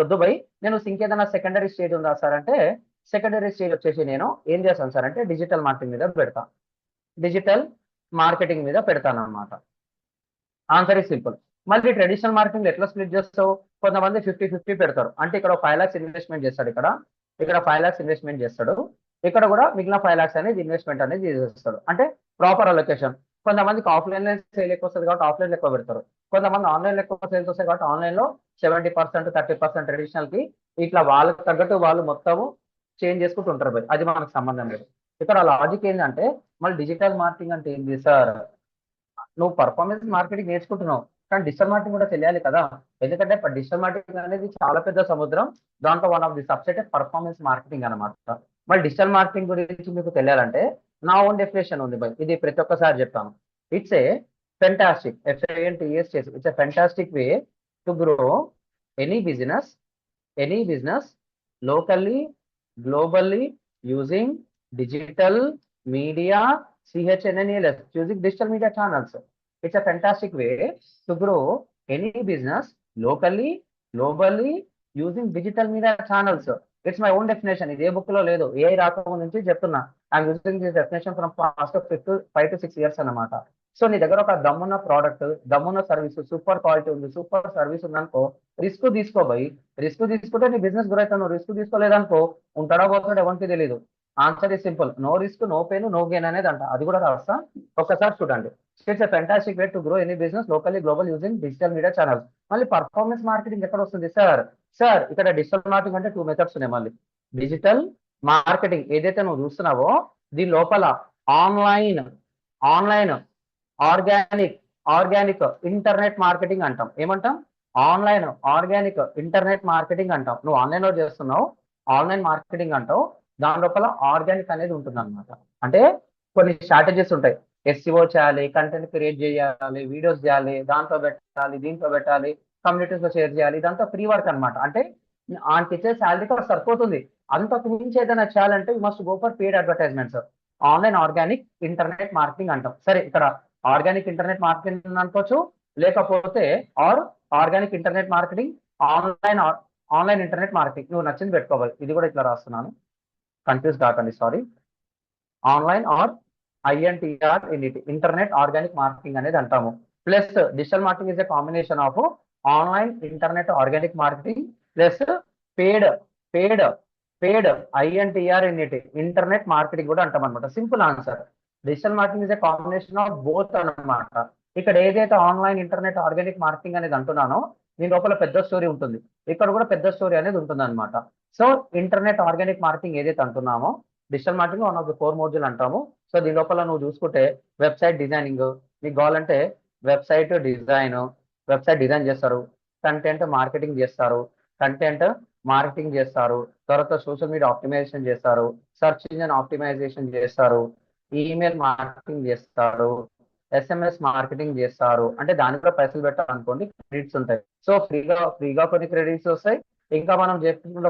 వద్దు బై, నేను ఇంకేదైనా సెకండరీ స్టేజ్ ఉందా సార్ అంటే, సెకండరీ స్టేజ్ వచ్చేసి నేను ఏం చేస్తాను సార్ అంటే డిజిటల్ మార్కెటింగ్ మీద పెడతా, డిజిటల్ మార్కెటింగ్ మీద పెడతాను అనమాట. Answer is simple. మళ్ళీ ట్రెడిషనల్ మార్కెటింగ్ ఎట్లా స్ప్లిట్ చేస్తావు? కొంతమంది 50-50 పెడతారు. అంటే ఇక్కడ 5 lakhs ఇన్వెస్ట్మెంట్ చేస్తాడు, ఇక్కడ 5 lakhs ఇన్వెస్ట్మెంట్ చేస్తాడు, ఇక్కడ కూడా మిగిలిన 5 lakhs అనేది ఇన్వెస్ట్మెంట్ అనేది చేసేస్తాడు. అంటే ప్రాపర్ అలొకేషన్. కొంతమందికి ఆఫ్లైన్ లో సేల్ ఎక్కువ వస్తుంది కాబట్టి ఆఫ్లైన్ ఎక్కువ పెడతారు, కొంతమంది ఆన్లైన్ ఎక్కువ సేల్స్ వస్తాయి కాబట్టి ఆన్లైన్ లో 70%, 30% ట్రెడిషనల్ కి, ఇట్లా వాళ్ళకి తగ్గట్టు వాళ్ళు మొత్తము చేంజ్ చేసుకుంటూ ఉంటారు భయ్. అది మనకు సంబంధం లేదు. ఇక్కడ లాజిక్ ఏంటంటే, మళ్ళీ డిజిటల్ మార్కెటింగ్ అంటే ఏంటి సార్? నువ్వు పర్ఫార్మెన్స్ మార్కెటింగ్ నేర్చుకుంటున్నావు, కానీ డిజిటల్ మార్కెటింగ్ కూడా తెలియాలి కదా. ఎందుకంటే డిజిటల్ మార్కెటింగ్ అనేది చాలా పెద్ద సముద్రం, దాంట్లో one of the subset performance marketing అనమాట. మరి డిజిటల్ మార్కెటింగ్ గురించి మీకు తెలియాలంటే నా ఓన్ డెఫినేషన్ ఉంది బై, ఇది ప్రతి ఒక్కసారి చెప్తాను. ఇట్స్ ఏ ఫెంటాస్టిక్, FANTAS చేసి, it's a fantastic way to grow any business, locally, globally, using digital media, CHNNELS, using digital media channels. It's a fantastic way to grow any business locally, globally, using digital media channels. It's my own definition. ఇదే book లో లేదు, ఏ రాకముందు నుంచి చెప్తున్నా. I'm using this definition from past 5 to 6 years అన్నమాట. So నీ దగ్గర ఒక దమ్మున్న ప్రోడక్ట్, దమ్మున్న సర్వీస్, సూపర్ క్వాలిటీ ఉంది, సూపర్ సర్వీస్ ఉందనుకో, రిస్క్ తీసుకోబోయి, రిస్క్ తీసుకుంటే నీ బిజినెస్ గ్రో అవుతాను. రిస్క్ తీసుకోలేదనుకో ఉంటాడో పోతాడో ఎవరికి తెలియదు. Answer is simple, no risk no pain no gain అనేది అంట. అది కూడా రాస్తా, ఒక్కసారి చూడండి. It's a fantastic way to grow any business locally, global, using digital media channels. మళ్ళీ పర్ఫార్మెన్స్ మార్కెటింగ్ ఎక్కడ వస్తుంది సార్? సార్ ఇక్కడ డిజిటల్ మార్కెటింగ్ అంటే 2 మెథడ్స్ ఉన్నాయి. మళ్ళీ డిజిటల్ మార్కెటింగ్ ఏదైతే నువ్వు చూస్తున్నావో దీని లోపల online, online organic internet marketing అంటాం. ఏమంటాం? ఆన్లైన్ ఆర్గానిక్ ఇంటర్నెట్ మార్కెటింగ్ అంటాం. నువ్వు ఆన్లైన్ లో చేస్తున్నావు, ఆన్లైన్ మార్కెటింగ్ అంటావు, దాని లోపల ఆర్గానిక్ అనేది ఉంటుంది అనమాట. అంటే కొన్ని స్ట్రాటజీస్ ఉంటాయి. SEO చేయాలి, కంటెంట్ క్రియేట్ చేయాలి, వీడియోస్ చేయాలి, దాంట్లో పెట్టాలి, దీంట్లో పెట్టాలి, కమ్యూనిటీస్ లో షేర్ చేయాలి, ఇదంతా ఫ్రీ వర్క్ అనమాట. అంటే ఆయనకి ఇచ్చే శాలరీతో సరిపోతుంది. అంతకు మించి ఏదైనా చేయాలంటే you must go for paid advertisements. Online organic internet marketing అంటాం. సరే, ఇక్కడ ఆర్గానిక్ ఇంటర్నెట్ మార్కెటింగ్ అనుకోవచ్చు, లేకపోతే organic internet marketing, online internet marketing, నువ్వు నచ్చింది పెట్టుకోవాలి. ఇది కూడా ఇట్లా రాస్తున్నాను, కన్ఫ్యూజ్ కాకండి, sorry. Online or INTR internet organic marketing అనేది అంటాము. Plus digital marketing is a combination of online internet organic marketing plus paid paid paid INTR internet marketing కూడా అంటాం అనమాట. Simple answer, digital marketing is a combination of both అనమాట. ఇక్కడ ఏదైతే online internet organic marketing అనేది అంటున్నానో దీని లోపల పెద్ద స్టోరీ ఉంటుంది, ఇక్కడ కూడా పెద్ద స్టోరీ అనేది ఉంటుంది అనమాట. సో ఇంటర్నెట్ ఆర్గానిక్ మార్కెటింగ్ ఏదైతే అంటున్నామో digital marketing one of the 4 module అంటాము. సో దీని లోపల నువ్వు చూసుకుంటే వెబ్సైట్ డిజైనింగ్, నీకు కావాలంటే వెబ్సైట్ డిజైన్ చేస్తారు, కంటెంట్ మార్కెటింగ్ చేస్తారు, తర్వాత సోషల్ మీడియా ఆప్టిమైజేషన్ చేస్తారు, సెర్చ్ ఇంజిన్ ఆప్టిమైజేషన్ చేస్తారు, ఈమెయిల్ మార్కెటింగ్ చేస్తారు, SMS మార్కెటింగ్ చేస్తారు. అంటే దానికి కూడా పైసలు పెట్టాలనుకోండి, క్రెడిట్స్ ఉంటాయి. సో ఫ్రీగా కొన్ని క్రెడిట్స్ వస్తాయి. ఇంకా మనం చేసుకుంటున్న